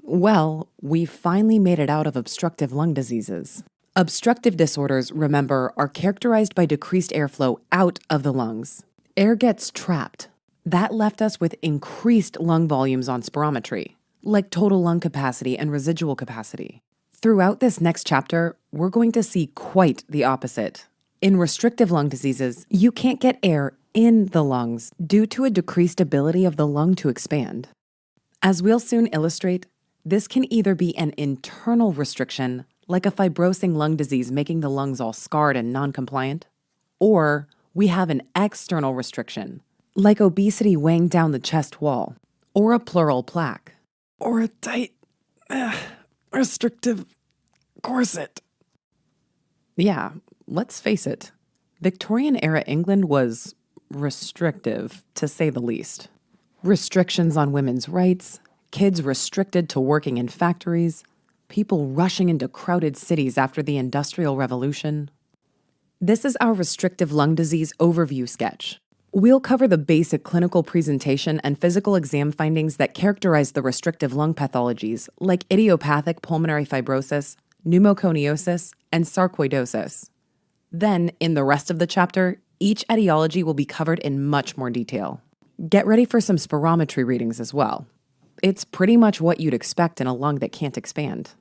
Well, we finally made it out of obstructive lung diseases. Obstructive disorders, remember, are characterized by decreased airflow out of the lungs. Air gets trapped. That left us with increased lung volumes on spirometry, like total lung capacity and residual capacity. Throughout this next chapter, we're going to see quite the opposite. In restrictive lung diseases, you can't get air in the lungs due to a decreased ability of the lung to expand. As we'll soon illustrate, this can either be an internal restriction, like a fibrosing lung disease making the lungs all scarred and non-compliant, or we have an external restriction, like obesity weighing down the chest wall, or a pleural plaque, or a tight, restrictive corset. Yeah, let's face it, Victorian-era England was restrictive, to say the least. Restrictions on women's rights, kids restricted to working in factories, people rushing into crowded cities after the Industrial Revolution. This is our restrictive lung disease overview sketch. We'll cover the basic clinical presentation and physical exam findings that characterize the restrictive lung pathologies, like idiopathic pulmonary fibrosis, pneumoconiosis, and sarcoidosis. Then, in the rest of the chapter, each etiology will be covered in much more detail. Get ready for some spirometry readings as well. It's pretty much what you'd expect in a lung that can't expand.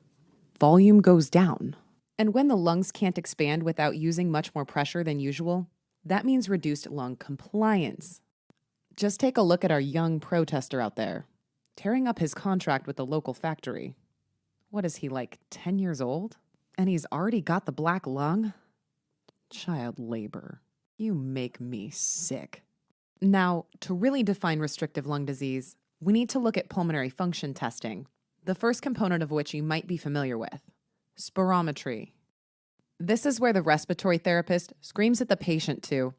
Volume goes down. And when the lungs can't expand without using much more pressure than usual, that means reduced lung compliance. Just take a look at our young protester out there, tearing up his contract with the local factory. What is he, like 10 years old? And he's already got the black lung? Child labor. You make me sick. Now, to really define restrictive lung disease, we need to look at pulmonary function testing, the first component of which you might be familiar with, spirometry. This is where the respiratory therapist screams at the patient to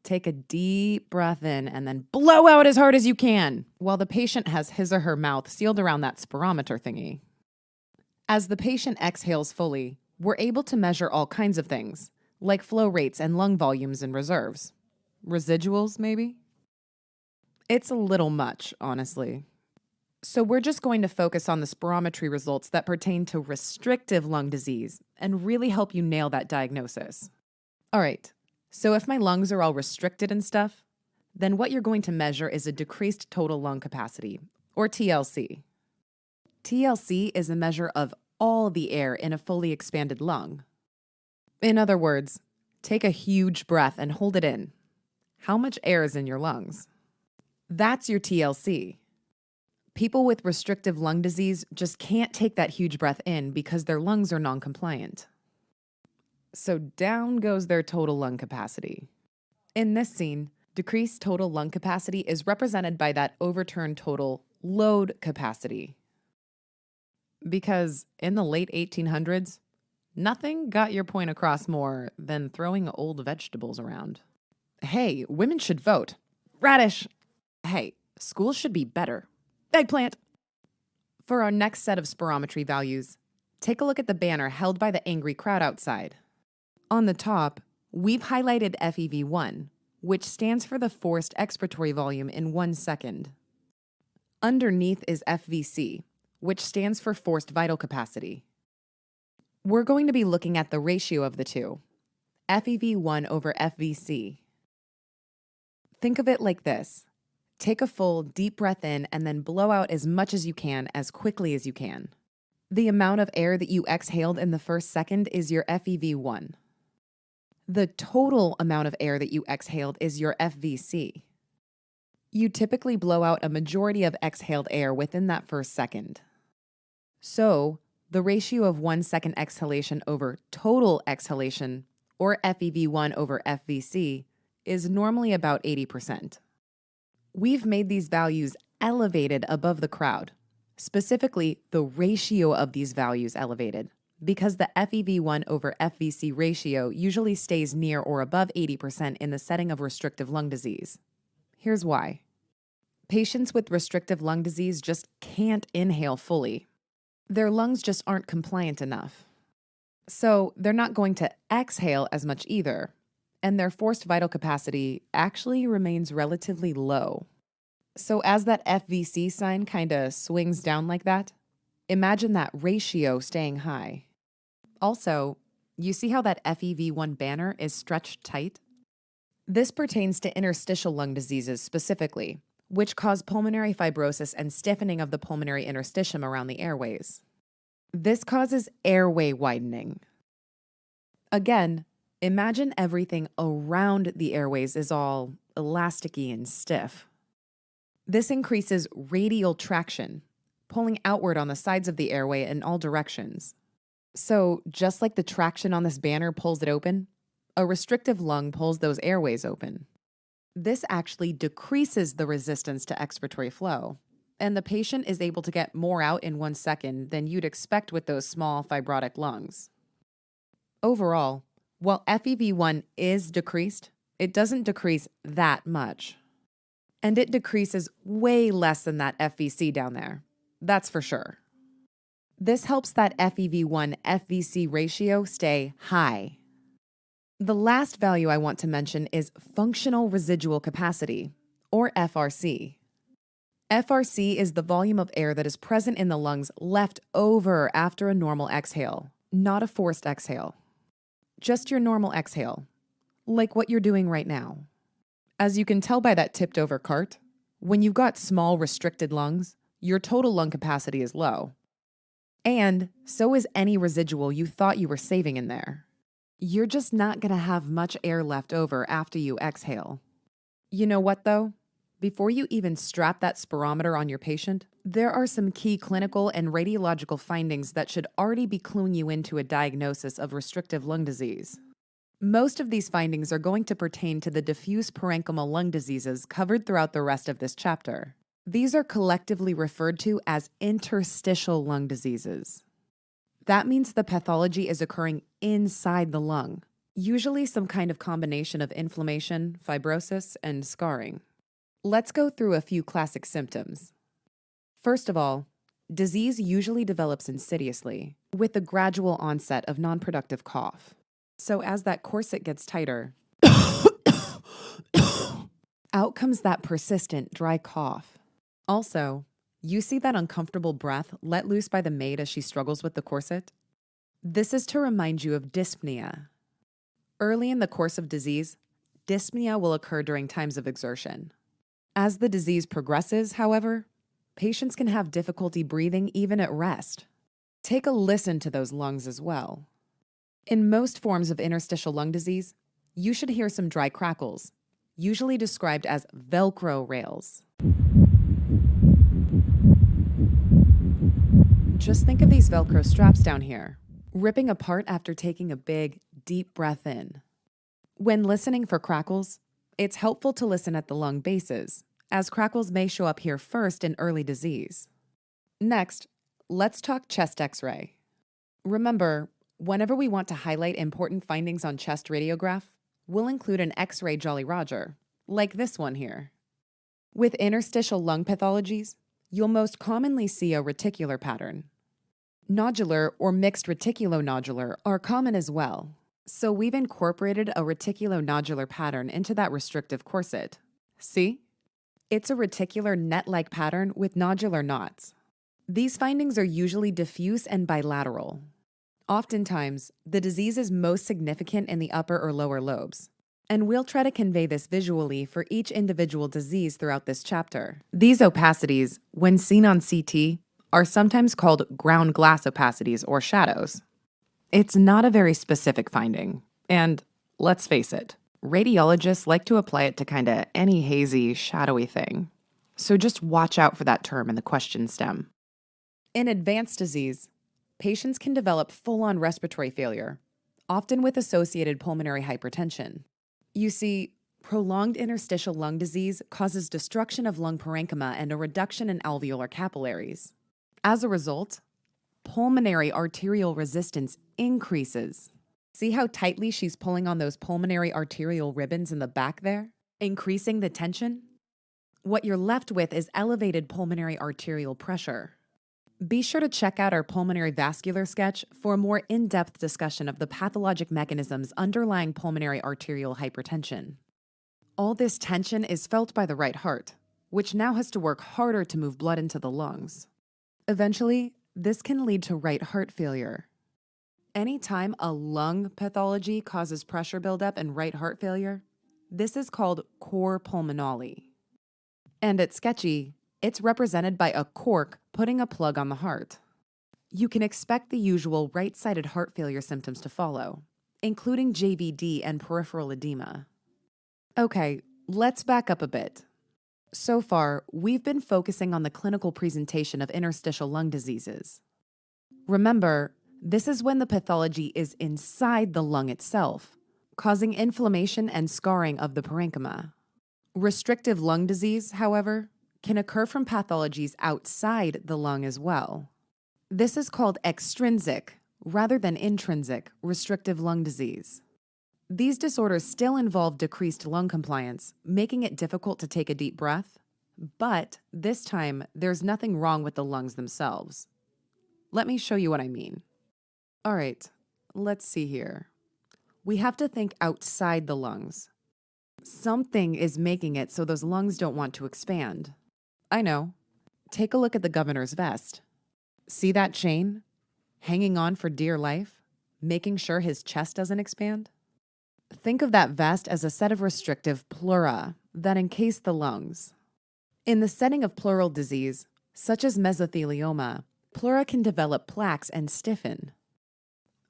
take a deep breath in and then blow out as hard as you can, while the patient has his or her mouth sealed around that spirometer thingy. As the patient exhales fully, we're able to measure all kinds of things, like flow rates and lung volumes in reserves. Residuals, maybe? It's a little much, honestly. So we're just going to focus on the spirometry results that pertain to restrictive lung disease and really help you nail that diagnosis. All right, so if my lungs are all restricted and stuff, then what you're going to measure is a decreased total lung capacity, or TLC. TLC is a measure of all the air in a fully expanded lung. In other words, take a huge breath and hold it in. How much air is in your lungs? That's your TLC. People with restrictive lung disease just can't take that huge breath in because their lungs are non-compliant. So down goes their total lung capacity. In this scene, decreased total lung capacity is represented by that overturned total load capacity. Because in the late 1800s, nothing got your point across more than throwing old vegetables around. Hey, women should vote. Radish. Hey, schools should be better. Eggplant. For our next set of spirometry values, take a look at the banner held by the angry crowd outside. On the top, we've highlighted FEV1, which stands for the forced expiratory volume in 1 second. Underneath is FVC, which stands for forced vital capacity. We're going to be looking at the ratio of the two, FEV1 over FVC. Think of it like this. Take a full, deep breath in and then blow out as much as you can, as quickly as you can. The amount of air that you exhaled in the first second is your FEV1. The total amount of air that you exhaled is your FVC. You typically blow out a majority of exhaled air within that first second. So, the ratio of 1 second exhalation over total exhalation, or FEV1 over FVC, is normally about 80%. We've made these values elevated above the crowd, specifically the ratio of these values elevated, because the FEV1 over FVC ratio usually stays near or above 80% in the setting of restrictive lung disease. Here's why. Patients with restrictive lung disease just can't inhale fully. Their lungs just aren't compliant enough. So they're not going to exhale as much either, and their forced vital capacity actually remains relatively low. So as that FVC sign kind of swings down like that, Imagine that ratio staying high. Also, you see how that FEV1 banner is stretched tight? This pertains to interstitial lung diseases specifically, which cause pulmonary fibrosis and stiffening of the pulmonary interstitium around the airways. This causes airway widening. Again, imagine everything around the airways is all elasticy and stiff. This increases radial traction, pulling outward on the sides of the airway in all directions. So, just like the traction on this banner pulls it open, a restrictive lung pulls those airways open. This actually decreases the resistance to expiratory flow, and the patient is able to get more out in 1 second than you'd expect with those small fibrotic lungs. Overall, while FEV1 is decreased, it doesn't decrease that much. And it decreases way less than that FVC down there. That's for sure. This helps that FEV1 FVC ratio stay high. The last value I want to mention is functional residual capacity, or FRC. FRC is the volume of air that is present in the lungs left over after a normal exhale, not a forced exhale. Just your normal exhale, like what you're doing right now. As you can tell by that tipped over cart, when you've got small restricted lungs, your total lung capacity is low. And so is any residual you thought you were saving in there. You're just not going to have much air left over after you exhale. You know what though? Before you even strap that spirometer on your patient, there are some key clinical and radiological findings that should already be cluing you into a diagnosis of restrictive lung disease. Most of these findings are going to pertain to the diffuse parenchymal lung diseases covered throughout the rest of this chapter. These are collectively referred to as interstitial lung diseases. That means the pathology is occurring inside the lung, usually some kind of combination of inflammation, fibrosis, and scarring. Let's go through a few classic symptoms. First of all, disease usually develops insidiously, with a gradual onset of non-productive cough. So as that corset gets tighter, out comes that persistent dry cough. Also, you see that uncomfortable breath let loose by the maid as she struggles with the corset? This is to remind you of dyspnea. Early in the course of disease, dyspnea will occur during times of exertion. As the disease progresses, however, patients can have difficulty breathing even at rest. Take a listen to those lungs as well. In most forms of interstitial lung disease, you should hear some dry crackles, usually described as Velcro rails. Just think of these Velcro straps down here, ripping apart after taking a big, deep breath in. When listening for crackles, it's helpful to listen at the lung bases, as crackles may show up here first in early disease. Next, let's talk chest X-ray. Remember, whenever we want to highlight important findings on chest radiograph, we'll include an X-ray Jolly Roger, like this one here. With interstitial lung pathologies, you'll most commonly see a reticular pattern. Nodular or mixed reticulonodular are common as well, so we've incorporated a reticulonodular pattern into that restrictive corset. See? It's a reticular net-like pattern with nodular knots. These findings are usually diffuse and bilateral. Oftentimes, the disease is most significant in the upper or lower lobes, and we'll try to convey this visually for each individual disease throughout this chapter. These opacities, when seen on CT, are sometimes called ground glass opacities or shadows. It's not a very specific finding, and let's face it, radiologists like to apply it to kinda any hazy, shadowy thing. So just watch out for that term in the question stem. In advanced disease, patients can develop full-on respiratory failure, often with associated pulmonary hypertension. You see, prolonged interstitial lung disease causes destruction of lung parenchyma and a reduction in alveolar capillaries. As a result, pulmonary arterial resistance increases. See how tightly she's pulling on those pulmonary arterial ribbons in the back there, increasing the tension? What you're left with is elevated pulmonary arterial pressure. Be sure to check out our pulmonary vascular sketch for a more in-depth discussion of the pathologic mechanisms underlying pulmonary arterial hypertension. All this tension is felt by the right heart, which now has to work harder to move blood into the lungs. Eventually, This can lead to right heart failure. Anytime a lung pathology causes pressure buildup and right heart failure, this is called cor pulmonale. And at Sketchy, it's represented by a cork putting a plug on the heart. You can expect the usual right-sided heart failure symptoms to follow, including JVD and peripheral edema. Okay, let's back up a bit. So far, we've been focusing on the clinical presentation of interstitial lung diseases. Remember, this is when the pathology is inside the lung itself, causing inflammation and scarring of the parenchyma. Restrictive lung disease, however, can occur from pathologies outside the lung as well. This is called extrinsic, rather than intrinsic, restrictive lung disease. These disorders still involve decreased lung compliance, making it difficult to take a deep breath, but this time there's nothing wrong with the lungs themselves. Let me show you what I mean. All right, let's see here. We have to think outside the lungs. Something is making it so those lungs don't want to expand. I know. Take a look at the governor's vest. See that chain? Hanging on for dear life, making sure his chest doesn't expand? Think of that vest as a set of restrictive pleura that encase the lungs. In the setting of pleural disease, such as mesothelioma, pleura can develop plaques and stiffen.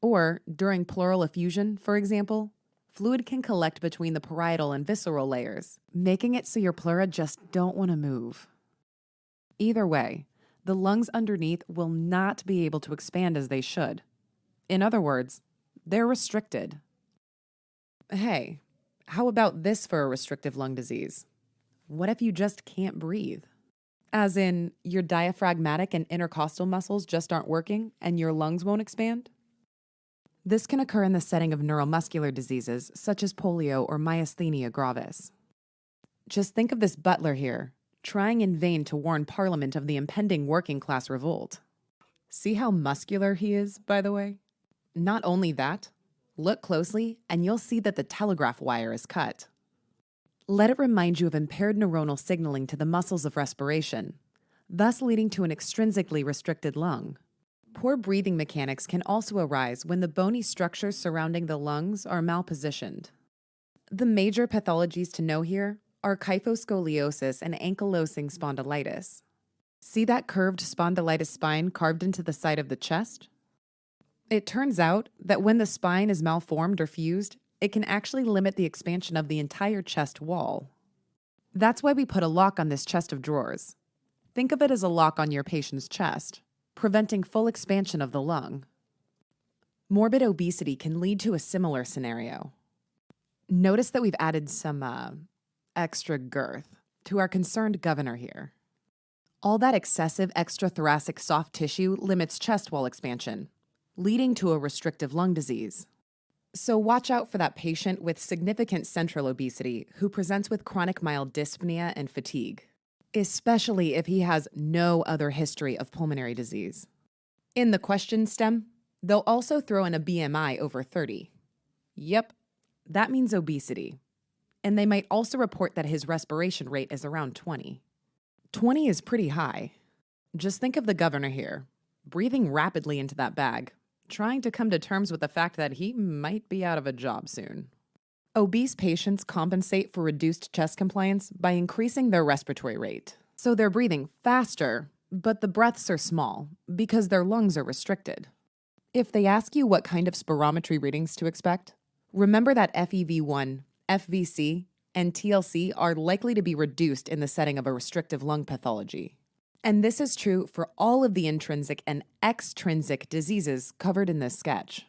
Or, during pleural effusion, for example, fluid can collect between the parietal and visceral layers, making it so your pleura just don't want to move. Either way, the lungs underneath will not be able to expand as they should. In other words, they're restricted. Hey, how about this for a restrictive lung disease? What if you just can't breathe? As in, your diaphragmatic and intercostal muscles just aren't working and your lungs won't expand? This can occur in the setting of neuromuscular diseases such as polio or myasthenia gravis. Just think of this butler here, trying in vain to warn Parliament of the impending working class revolt. See how muscular he is, by the way? Not only that, look closely and you'll see that the telegraph wire is cut. Let it remind you of impaired neuronal signaling to the muscles of respiration, thus leading to an extrinsically restricted lung. Poor breathing mechanics can also arise when the bony structures surrounding the lungs are malpositioned. The major pathologies to know here are kyphoscoliosis and ankylosing spondylitis. See that curved spondylitis spine carved into the side of the chest? It turns out that when the spine is malformed or fused, it can actually limit the expansion of the entire chest wall. That's why we put a lock on this chest of drawers. Think of it as a lock on your patient's chest, preventing full expansion of the lung. Morbid obesity can lead to a similar scenario. Notice that we've added some extra girth to our concerned governor here. All that excessive extrathoracic soft tissue limits chest wall expansion, leading to a restrictive lung disease. So watch out for that patient with significant central obesity who presents with chronic mild dyspnea and fatigue, especially if he has no other history of pulmonary disease. In the question stem, they'll also throw in a BMI over 30. Yep, that means obesity. And they might also report that his respiration rate is around 20. 20 is pretty high. Just think of the governor here, breathing rapidly into that bag, trying to come to terms with the fact that he might be out of a job soon. Obese patients compensate for reduced chest compliance by increasing their respiratory rate. So they're breathing faster, but the breaths are small because their lungs are restricted. If they ask you what kind of spirometry readings to expect, remember that FEV1, FVC, and TLC are likely to be reduced in the setting of a restrictive lung pathology. And this is true for all of the intrinsic and extrinsic diseases covered in this sketch.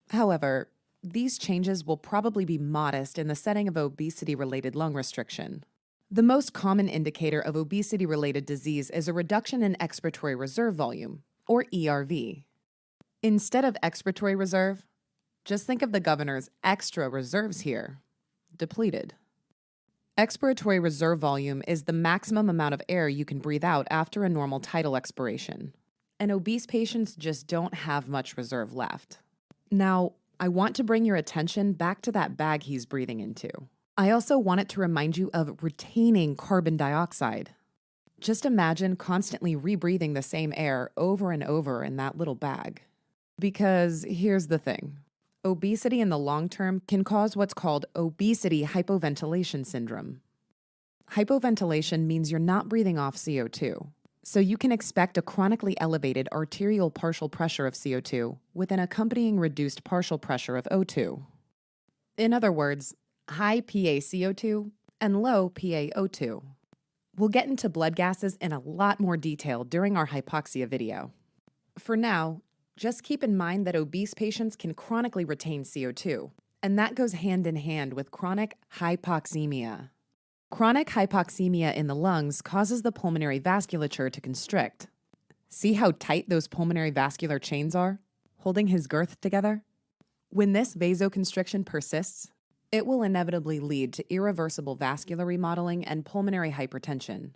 However, these changes will probably be modest in the setting of obesity-related lung restriction. The most common indicator of obesity-related disease is a reduction in expiratory reserve volume, or ERV. Instead of expiratory reserve, just think of the governor's extra reserves here, depleted. Expiratory reserve volume is the maximum amount of air you can breathe out after a normal tidal expiration. And obese patients just don't have much reserve left. Now, I want to bring your attention back to that bag he's breathing into. I also want it to remind you of retaining carbon dioxide. Just imagine constantly rebreathing the same air over and over in that little bag. Because here's the thing. Obesity in the long term can cause what's called obesity hypoventilation syndrome. Hypoventilation means you're not breathing off CO2, so you can expect a chronically elevated arterial partial pressure of CO2 with an accompanying reduced partial pressure of O2. In other words, high PaCO2 and low PaO2. We'll get into blood gases in a lot more detail during our hypoxia video. For now, just keep in mind that obese patients can chronically retain CO2, and that goes hand in hand with chronic hypoxemia. Chronic hypoxemia in the lungs causes the pulmonary vasculature to constrict. See how tight those pulmonary vascular chains are, holding his girth together? When this vasoconstriction persists, it will inevitably lead to irreversible vascular remodeling and pulmonary hypertension.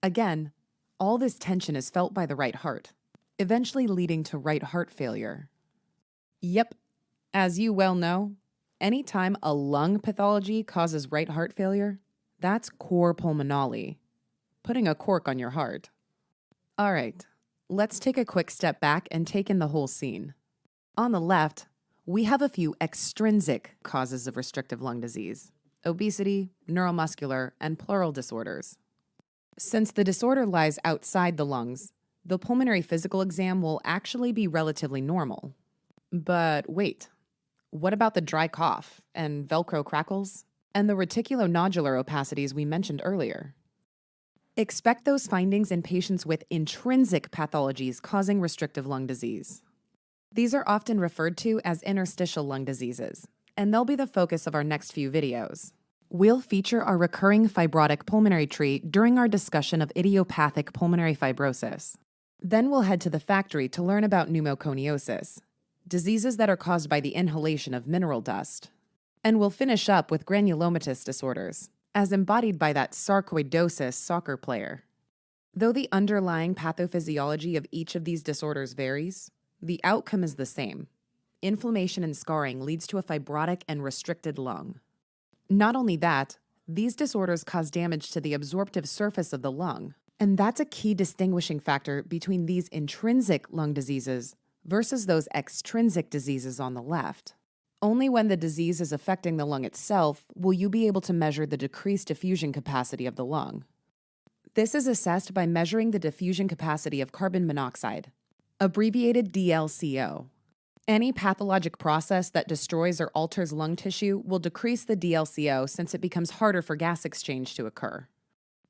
Again, all this tension is felt by the right heart, eventually leading to right heart failure. Yep, as you well know, anytime a lung pathology causes right heart failure, that's cor pulmonale, putting a cork on your heart. All right, let's take a quick step back and take in the whole scene. On the left, we have a few extrinsic causes of restrictive lung disease: obesity, neuromuscular, and pleural disorders. Since the disorder lies outside the lungs, the pulmonary physical exam will actually be relatively normal. But wait, what about the dry cough and Velcro crackles and the reticulonodular opacities we mentioned earlier? Expect those findings in patients with intrinsic pathologies causing restrictive lung disease. These are often referred to as interstitial lung diseases, and they'll be the focus of our next few videos. We'll feature our recurring fibrotic pulmonary tree during our discussion of idiopathic pulmonary fibrosis. Then we'll head to the factory to learn about pneumoconiosis, diseases that are caused by the inhalation of mineral dust. And we'll finish up with granulomatous disorders, as embodied by that sarcoidosis soccer player. Though the underlying pathophysiology of each of these disorders varies, the outcome is the same. Inflammation and scarring leads to a fibrotic and restricted lung. Not only that, these disorders cause damage to the absorptive surface of the lung, and that's a key distinguishing factor between these intrinsic lung diseases versus those extrinsic diseases on the left. Only when the disease is affecting the lung itself will you be able to measure the decreased diffusion capacity of the lung. This is assessed by measuring the diffusion capacity of carbon monoxide, abbreviated DLCO. Any pathologic process that destroys or alters lung tissue will decrease the DLCO since it becomes harder for gas exchange to occur.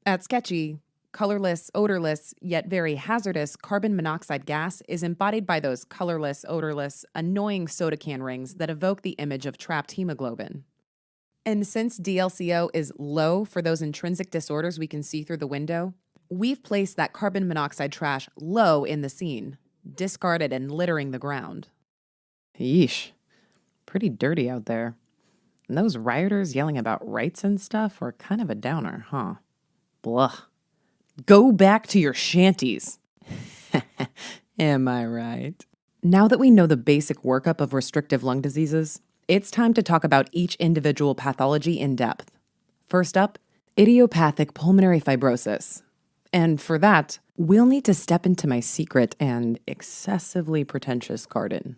At Sketchy, colorless, odorless, yet very hazardous carbon monoxide gas is embodied by those colorless, odorless, annoying soda can rings that evoke the image of trapped hemoglobin. And since DLCO is low for those intrinsic disorders we can see through the window, we've placed that carbon monoxide trash low in the scene, discarded and littering the ground. Yeesh, pretty dirty out there. And those rioters yelling about rights and stuff were kind of a downer, huh? Blah. Go back to your shanties. Am I right? Now that we know the basic workup of restrictive lung diseases, it's time to talk about each individual pathology in depth. First up, idiopathic pulmonary fibrosis. And for that, we'll need to step into my secret and excessively pretentious garden.